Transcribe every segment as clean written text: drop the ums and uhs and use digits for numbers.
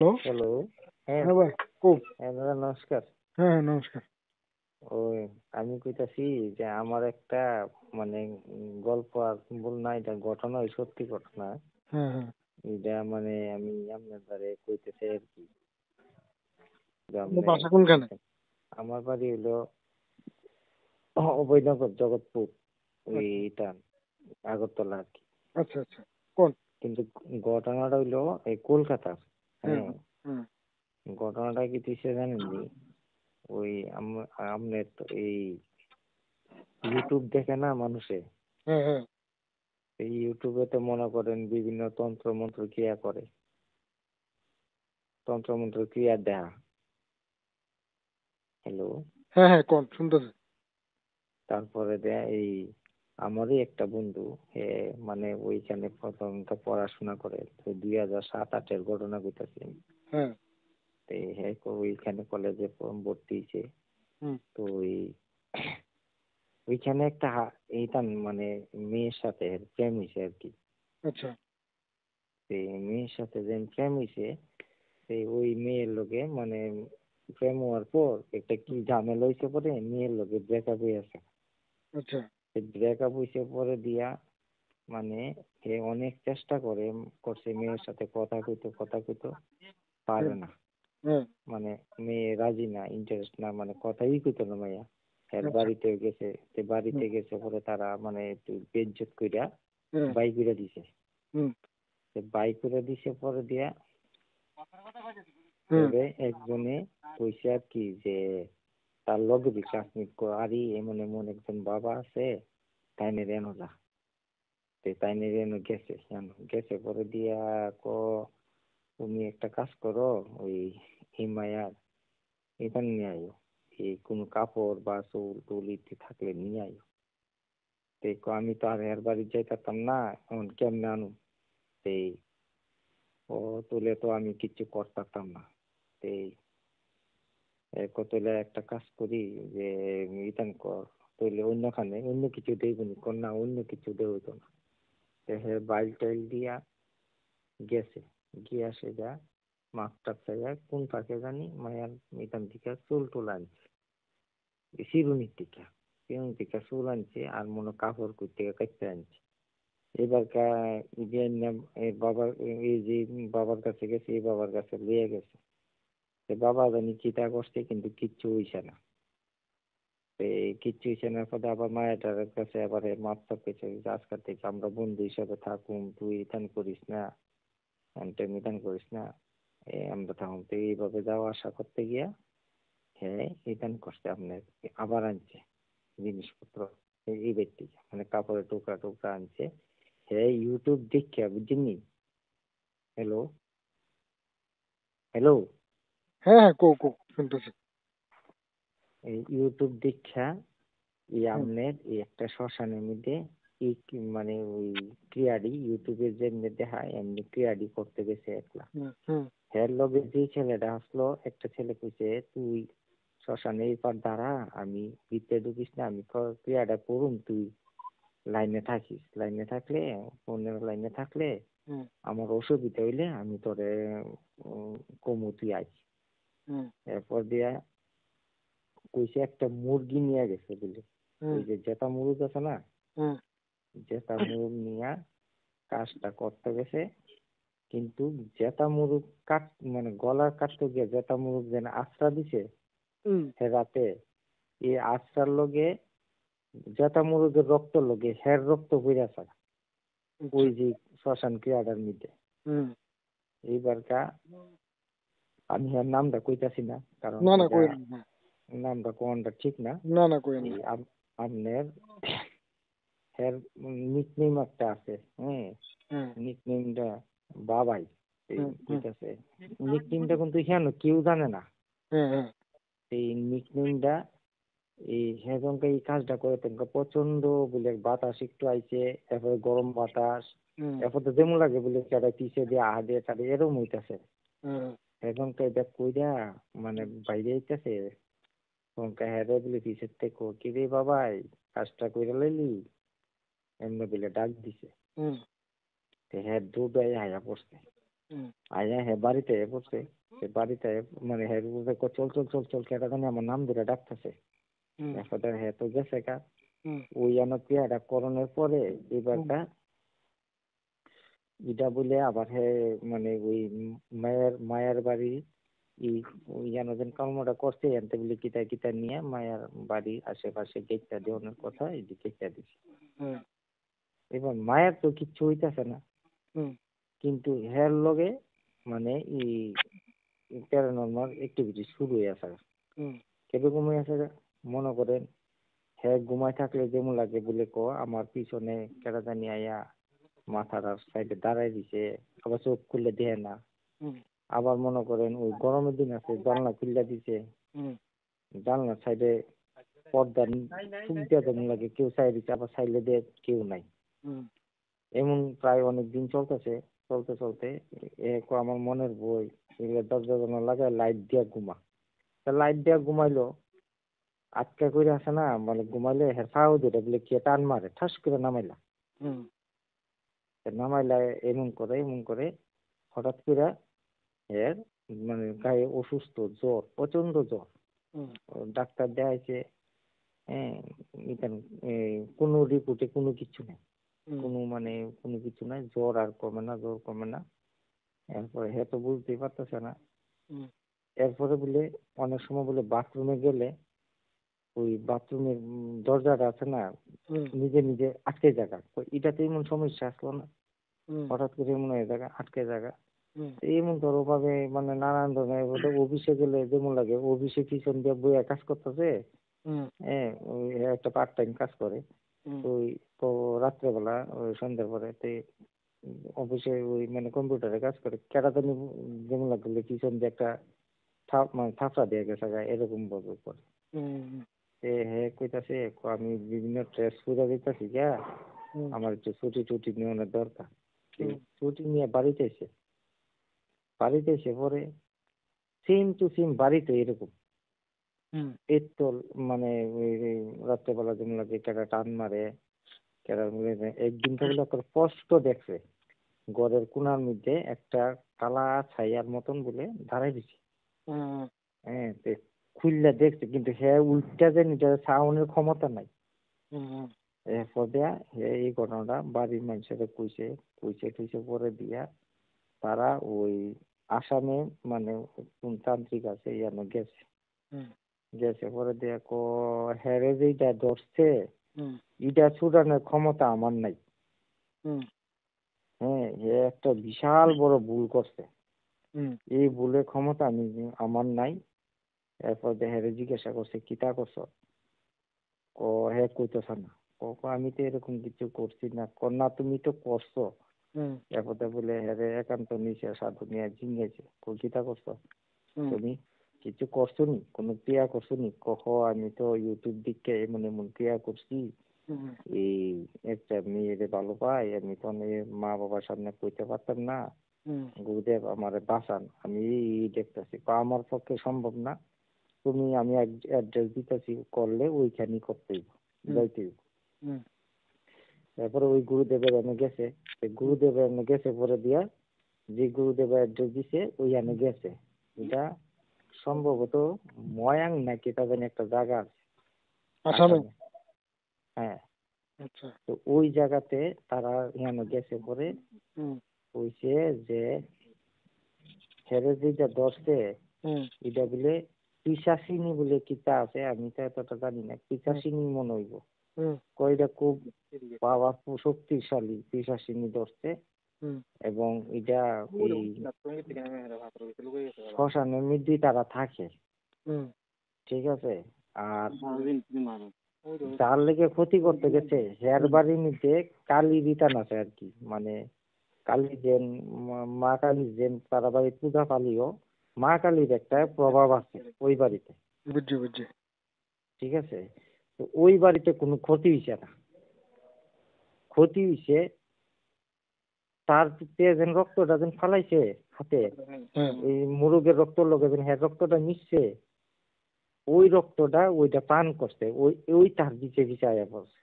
Hello. Hello. হ্যাঁ, হ্যাঁ ভাই, কও। হ্যাঁ দাদা নমস্কার। হ্যাঁ, হ্যাঁ, নমস্কার। ওই আমি কইতাছি যে আমার একটা মানে গল্প আর না, এটা ঘটনা, ওই সত্যি ঘটনা। হ্যাঁ, হ্যাঁ। এটা মানে আমি আপনার দ্বারে কইতেছি আর কি। যে আপনার আপনি বাসা কোনখানে? বুঝছেন। আমার বাড়ি হইলো অভয়নগর, জগৎপুর, ওই আচ্ছা, এটা আগরতলা আর কি। আচ্ছা, আচ্ছা। কোন? কিন্তু ঘটনাটা হইলো এই কলকাতার। হ্যাঁ, হ্যাঁ, হ্যাঁ, ঘটনাটা কি কিসে জানেননি? ওই আপনার তো এই ইউটিউব দেখে না মানুষে। হ্যাঁ, হ্যাঁ। এই ইউটিউবে তো মনে করেন বিভিন্ন তন্ত্র মন্ত্র ক্রিয়া করে, তন্ত্র মন্ত্র ক্রিয়া দেয়া। হ্যালো। হ্যাঁ, হ্যাঁ, কোন? শুনতেছি। তারপরে দেয়া এই আমারই একটা বন্ধু, হে মানে ওইখানে প্রথমত পড়াশোনা করে, তো 2007-08-এর ঘটনা কইতাছি আমি। হ্যাঁ, তো হে ওইখানে কলেজে ভর্তি হয়েছে। হুম, তো ওইখানে একটা এইটা মানে মেয়ের সাথে এর প্রেম হয়েছে আর কি। আচ্ছা, তো মেয়ের সাথে যে প্রেম হয়েছে, ওই মেয়ের লোকে মানে প্রেম হওয়ার পর একটা কি ঝামেলা হয়েছে, পরে মেয়ের লোকে ব্রেকআপ হয়ে আছে। আচ্ছা, ব্রেকআপ হয়েছে পরে দিয়া মানে সে অনেক চেষ্টা করছে মেয়ের সাথে কথা কইতো পারে হুম, না। হ্যাঁ, মানে মেয়ে রাজি না, ইন্টারেস্ট না, মানে কথাই কইতো না মাইয়া। এর আচ্ছা, বাড়িতে গেছে, বাড়িতে হুম, গেছে পরে তারা মানে একটু বেইজ্জত কইরা হ্যাঁ, বাই কইরা দিছে। হুম, বাই কইরা দিছে পরে দিয়া হুম, এরে একজনে কইছে আর কি যে তার লগে দি ক্লাসমেট আরে এমন এমন একজন বাবা আছে, তাইনে রেনো যা। তাইনে রেনো গেছে, জানো গেছে পরে দিয়া ক তুমি একটা কাজ করো, ওই হিমায়ার এখানে নিয়ে আইও, এই কোনো কাপড় বা চুল টুল ইত্যাদি থাকলে নিয়ে আইও। আমি তো আর এর বাড়ি যাইতাম না, এখন কেমনে আনু? এই ও তুলে তো আমি কিচ্ছু করতাম না। এই কতলে একটা কাজ করি যে ইতান কর, তইলে অন্যখানে অন্য কিছু দেইবনি কর, না অন্য কিছু দেওয়া হইতো না। হে বাইল টাইল দিয়া গেছে, গিয়া সে যা মাপটা চাইয়া কোন ফাঁকে জানি মায়ার ইতান থেকে চুল টুল আনছে, চিরুনির থেকে চুল আনছে, আর মনে কাপড় কই থেকে কাটতে আনছে। এবার যে বাবার এই যে বাবার কাছে গেছে, এই বাবার কাছে লিয়ে গেছে। বাবা জানি চিন্তা করছে কিন্তু কিচ্ছু হইছে না। কিচ্ছু হইছে না পরে আবার মায়ের কাছে আবার মাপ চাপ পেয়েছে যে আজকাল থেকে আমরা বন্ধু হিসাবে থাকুম, তুই ইতান করিস না, মিতান করিস না, আমরা তখন তো এইভাবে যাওয়া আসা করতে গিয়া হ্যাঁ ইতান করছে আপনার, আবার আনছে জিনিসপত্র, এই ব্যক্তি মানে কাপড়ের টুকরা টুকরা আনছে। হ্যাঁ ইউটিউব দেখিয়া বুঝছেননি। Hello, hello. হ্যাঁ, হ্যাঁ, কও, শুনতেছি। এই ইউটিউব দীক্ষা এই হুম, আপনার এই একটা শ্মশানের মধ্যে এই মানে ওই ক্রিয়াডি ইউটিউবের যেমনি দেখায় এমনি ক্রিয়াডি করতে গেছে একলা। হুম, হুম, হ্যার লগে যে ছেলেটা আসলো, একটা ছেলে কইছে তুই শ্মশানে এই পার দাঁড়া, আমি ভিতরে ঢুকিস না, আমি ক্রিয়াটা করুম, তুই লাইনে থাকিস, লাইনে থাকলে ফোনের লাইনে থাকলে হুম, আমার অসুবিধা হইলে আমি তোরে উম, কমু, তুই আইস। হুম, এরপর দিয়া কইছে একটা মুরগি নিয়ে গেছে বলে, হুম, ওই যে জেতা মুরগ আছে না, হুম, জেতা মুরগ নিয়ে কাজটা করতে গেছে। কিন্তু জেতা মুরগ কাট মানে গলা কাটতে গিয়ে জেতা মুরগ যেন আশ্রা দিছে হুম, সে রাতে, এই আশ্রার লগে জেতা মুরগের রক্ত লগে হের রক্ত বইরা যায় ওই আচ্ছা, যে শ্মশান ক্রিয়াটার মধ্যে। হুম। এইবার আমি আর নামটা কইতাছি না, কারণ না, না, এটা কইন না। নামটা কোনটা ঠিক না। না, না, কইন এই না। আপনার এর নিকনেম একটা আছে, হ্যাঁ, হ্যাঁ, নিকনেমটা বাবাই। এই হুম, হুম, কইতাছে নিকনেমটা কিন্তু কেন কেউ জানে না। হ্যাঁ, হ্যাঁ, এই নিকনেমটা এই হেজনকে এই কাজটা করে তোমাকে প্রচন্ড বলে বাতাস একটু আইছে, তারপরে গরম বাতাস, হুম, এরপর তো যেমন লাগে বলে সেটা পিছিয়ে দিয়ে আহা দিয়ে তাদের এরম হইতাছে। হ্যাঁ, হেজনকে এটা কইরা মানে বাইরে আইতাছে, তোমাকে হেরে বলে পিছের থেকে কি রে বাবাই কাজটা কইরা লাইলি, এমনি বলে ডাক দিছে। হুম, হ্যাঁ দৌড়াই আয়া পড়ছে। আয়া হে বাড়িতে পড়ছে, সে বাড়িতে মানে হে চল চল চল চল কেটা জানি আমার নাম ধরে ডাকতেছে। এখন হে তো গেছে কা ওই পেয়ারা করণের পরে এবারটা এটা বলে আবার হে মানে ওই মায়ের বাড়ি ওই যেন কর্মটা করছে এনতে বলে কিতা কিতা নিয়ে মায়ের বাড়ি আশেপাশে গেটটা দেওয়ানোর কথা এই গেটটা দিচ্ছে। এবার মায়ের তো কিচ্ছু হইতেছে না, কিন্তু হের লগে মানে এই প্যারানর্মাল অ্যাক্টিভিটি শুরু হয়ে আছে। কিরকম হয়ে আছে মনে করেন হ্যাঁ ঘুমায় থাকলে যেমন লাগে বলে আমার পিছনে কেটা জানি আয়া মাথার সাইডে দাঁড়াই দিছে, আবার চোখ খুললে দেয় না। আবার মনে করেন ওই গরমের দিন আছে জানলা খুললে দিছে, জানলার সাইডে পর্দা চুপ দেওয়া যেমন লাগে কেউ চাই দিচ্ছে, আবার চাইলে দিয়ে কেউ নাই। এমন প্রায় অনেক দিন চলতেছে, চলতে চলতে আমার মনের বই দরজা জানলা লাগায় লাইট দিয়া ঘুমা। লাইট দিয়া ঘুমাইলো আটকা করে আসে না, মানে ঘুমাইলে হেফাও দুটা বলে কে টান মারে ঠাস করে নামাইলা। নামাইলা এমন করে হঠাৎ করে এর মানে গায়ে অসুস্থ, জ্বর, প্রচন্ড জ্বর। ডাক্তার দেখাইছে, হ্যাঁ কোনো রিপোর্টে কোনো কিছু নেই, কোনো কিছু নাই, জ্বর আর কমে না। এরপরে হে তো বুঝতেই পারতেছে না। এরপরে বলে অনেক সময় বলে বাথরুমে গেলে ওই বাথরুমের দরজাটা আছে না নিজে নিজে আটকে জায়গা, এটাতে এমন সমস্যা আসলো না, হঠাৎ করে এমন হয়ে জায়গা আটকে জায়গা। এমন ধরো ভাবে মানে নানান ধরনের অফিসে গেলে যেমন লাগে, অফিসে পিছন দিয়ে বইয়া কাজ করতেছে, হ্যাঁ ওই একটা পার্ট টাইম কাজ করে, ওই তো রাত্রেবেলা ওই সন্ধ্যার পরে অফিসে ওই মানে কম্পিউটারে কাজ করে, কেটাতানি যেমন লাগলে পিছন দিয়ে একটা থাপড়া দিয়ে গেছে এরকম ভাবে করে। হ্যাঁ কইতাছে আমি বিভিন্ন ট্রেস পুজা দিতেছি গা, আমার একটু ছুটি নেওয়ার দরকার। ছুটি নিয়ে বাড়িতে এসে পরে সেম টু সেম বাড়িতে এরকম পেট্রোল মানে রাত্রেবেলা যেমন লাগে কেটা টান মারে, একদিন তো বলে স্পষ্ট দেখছে ঘরের কোনার মধ্যে একটা কালা ছাইয়ার মতন বলে দাঁড়াই দিছে। হ্যাঁ খুললে দেখছে, কিন্তু হ্যাঁ উল্টা যে নিজের সাউনের ক্ষমতা নাই। এরপর দেয়া এই ঘটনাটা বাড়ির মানুষের কইছে পরে দিয়া তারা ওই আসামে মানে কোন তান্ত্রিক আছে ইয়ানো গেছে পরে দেয়া হ্যারে যেটা ধরছে এটা ছুটানোর ক্ষমতা আমার নাই। হ্যাঁ একটা বিশাল বড় ভুল করছে, এই ভুলের ক্ষমতা আমার নাই। এরপর হেরে জিজ্ঞাসা করছে কিতা করছো, হ্যাঁ কইতেছ না, আমি তো এরকম কিছু করছি না, না তুমি তো করছো। এরপর বলে হ্যাঁ একান্ত নিচে সাধু নিয়ে জিঙ্গেছে, কিতা করছো তুমি, কিছু করছো নি, কোনো ক্রিয়া করছো নি, আমি তো ইউটিউব দিকে এমন ক্রিয়া করছি, এই একটা মেয়েরে ভালো পাই, আমি তো মা বাবার সামনে কইতে পারতাম না, গুরুদেব আমারে বাঁচান, আমি দেখতেছি আমার পক্ষে সম্ভব না, আমি অ্যাড্রেস দিতেছি, করলে ওইখানেই করতেই যাইতেই। তারপরে ওই গুরুদেবের এনে গেছে পরে দিয়া যে গুরুদেবের অ্যাড্রেস দিছে ওই এনে গেছে, এটা সম্ভবত ময়াং নাকি তা জানি একটা জায়গা আছে আসামে। হ্যাঁ তো ওই জায়গাতে তারা এখানে গেছে পরে কইছে যে হেরে যেটা ধরছে এটা বলে পিশাচিনী বলে কিতা আছে, আমি তো এতটা জানি না, পিশাচিনী মনে হইব, কইটা খুব পাওয়ারফুল শক্তিশালী পিশাচিনী ধরছে, এবং এটা এই শ্মশানের মধ্যেই তারা থাকে, ঠিক আছে। আর যার লেগে ক্ষতি করতে গেছে হের বাড়ির নিচে কালী বিতান আছে আর কি, মানে কালী যেন মা কালী যেন তারা বাড়ি পূজা পালিও মা কালীর একটা প্রভাব আছে ওই বাড়িতে, বুঝছি ঠিক আছে। তো ওই বাড়িতে কোনো ক্ষতি হইছে না, ক্ষতি হইছে তার যেন রক্তটা যেন ফালাইছে হাতে, এই মুরগের রক্ত লগে যেন হ্যাঁ রক্তটা মিশছে, ওই রক্তটা ওইটা পান করছে, ওই তার পিছে আয়া পড়ছে।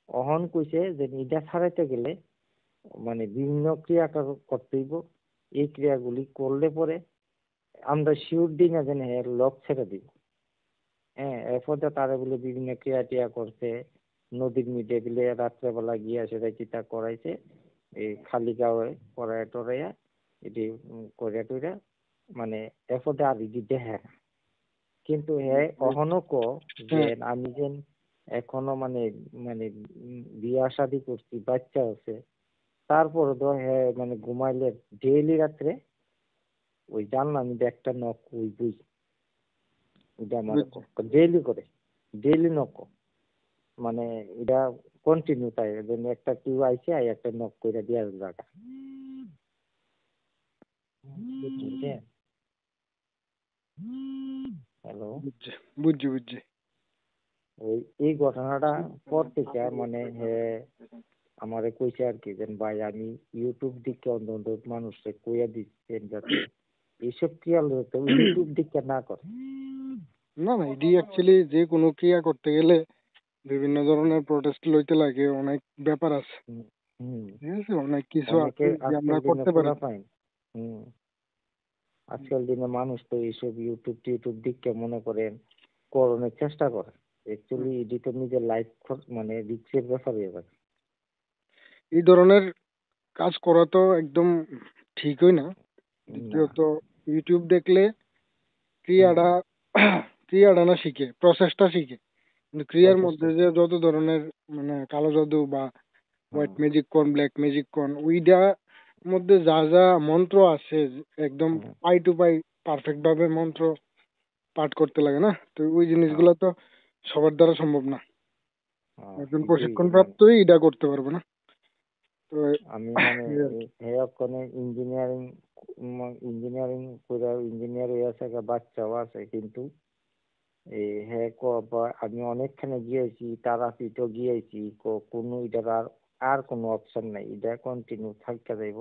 অহন কইছে যে এটা ছাড়াইতে গেলে মানে বিভিন্ন ক্রিয়া করতে হইব। এই ক্রিয়াগুলি করলে পরে আমরা শিওর দিই না যেন হ্যাঁ লক ছেড়ে দিব। হ্যাঁ, এরপর তারা বলে বিভিন্ন ক্রিয়া টিয়া করছে, নদীর মিটে বলে রাত্রেবেলা গিয়া সেটা চিতা করাইছে, এই খালি গাওয়ে করায় টরাইয়া এটি করিয়া টইরা মানে এরপর আর ইডি দেখে না। কিন্তু হ্যাঁ কখনো যে আমি যেন এখনো মানে মানে বিয়া শাদি করছি, বাচ্চা আছে, তারপরে তো হ্যাঁ মানে ঘুমাইলে ডেইলি রাত্রে ওই জানলাম একটা নখ ওই বুঝ এটা আমার ডেইলি করে, ডেইলি নক মানে এটা কন্টিনিউ তাই যেন একটা কেউ আইসে আর একটা নক করে দিয়া জায়গা। হ্যালো, বুঝছি বুঝছি। ওই এই ঘটনাটা পর থেকে মানে হ্যাঁ আমারে কইছে আর কি যেন ভাই আমি ইউটিউব দিকে অন্তত মানুষকে কইয়া দিচ্ছেন যাতে এইসব ক্রিয়া তো ইউটিউব দিকে না করে। না না, এটি অ্যাকচুয়ালি যে কোনো ক্রিয়া করতে গেলে বিভিন্ন ধরনের প্রোটেস্ট লইতে লাগে, অনেক ব্যাপার আছে, হুম হুম, ঠিক আছে, অনেক কিছু অনেকে আছে যে আজকাল আমরা দিনে করতে পারি পোলা না। পাইন। হুম, আজকাল দিনে মানুষ তো এইসব ইউটিউব টিউটিউব দিকে মনে করেন করণের চেষ্টা করে, অ্যাকচুয়ালি এটি তো নিজের লাইফ মানে রিস্কের ব্যাপার হয়ে যাবে। এই ধরনের কাজ করা তো একদম ঠিকই না। না। দ্বিতীয়ত ইউটিউব দেখলে হুম, ক্রিয়াটা ক্রিয়াটা না শিখে, প্রসেসটা শিখে, কিন্তু ক্রিয়ার মধ্যে প্রচেষ্টা। যে যত ধরনের মানে কালো জাদু বা হুম হোয়াইট ম্যাজিক কোন ব্ল্যাক ম্যাজিক কোন ওইটা মধ্যে যা যা মন্ত্র আছে একদম হুম, পাই টু পাই পারফেক্ট ভাবে মন্ত্র পাঠ করতে লাগে না, তো ওই হ্যাঁ, জিনিসগুলো তো সবার দ্বারা সম্ভব না। হ্যাঁ, একজন এটাই প্রশিক্ষণ মানে প্রাপ্তই এটা করতে পারবে না। তো আমি মানে এই আর কি। হে ওখানে ইঞ্জিনিয়ারিং ইঞ্জিনিয়ারিং করে ইঞ্জিনিয়ার হয়ে আছে, একটা বাচ্চাও আছে, কিন্তু এই হ্যাঁ আমি অনেকখানে গিয়েছি, তারাপীঠও গিয়েছি, কোনো এটার আর কোনো অপশন নাই, এটা কন্টিনিউ থাকতে যাইব।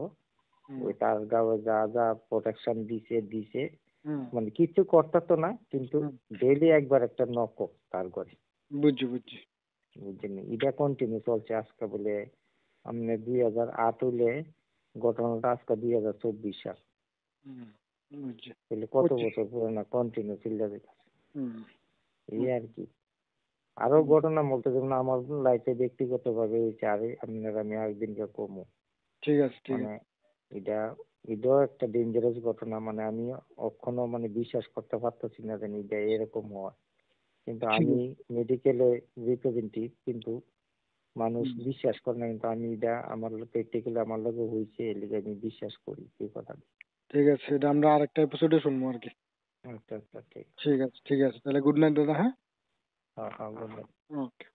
হুম, ওই তার গায়ে যা যা প্রোটেকশন দিছে দিছে, হুম, মানে কিছু করতে তো না, কিন্তু হুম, ডেইলি একবার একটা নক তার ঘরে। বুঝছি বুঝছি। বুঝছেন, এটা কন্টিনিউ চলছে আজকে বলে আপনি 2008 হইলে ঘটনাটা আজকে 2024 সাল, হুম, বুঝছি তাহলে কত বুঝছি। বছর পুরানা কন্টিনিউ চলে যাবে। হুম, এই হুম, আর কি। আরো হুম, ঘটনা বলতে যেমন আমার লাইফে ব্যক্তিগত ভাবে হয়েছে, আরে আপনার আমি একদিনকে কমু ঠিক আছে ঠিক মানে আছে। এটা এটাও একটা ডেঞ্জারাস ঘটনা, মানে আমি কখনো মানে বিশ্বাস করতে পারতেছি না যে এটা এরকম হয়, কিন্তু ঠিক আমি আছে। মেডিকেলে রিপ্রেজেন্টেটিভ, কিন্তু মানুষ হুম, বিশ্বাস করে না, কিন্তু আমি এটা আমার প্র্যাকটিক্যালি আমার লগে হয়েছে, এর লিগে আমি বিশ্বাস করি এই কথা। ঠিক আছে, এটা আমরা আরেকটা এপিসোডে শুনবো আর কি। আচ্ছা আচ্ছা, ঠিক আছে। ঠিক আছে ঠিক আছে, তাহলে গুড নাইট দাদা, হ্যাঁ। হ্যাঁ হ্যাঁ, বলবেন। ওকে।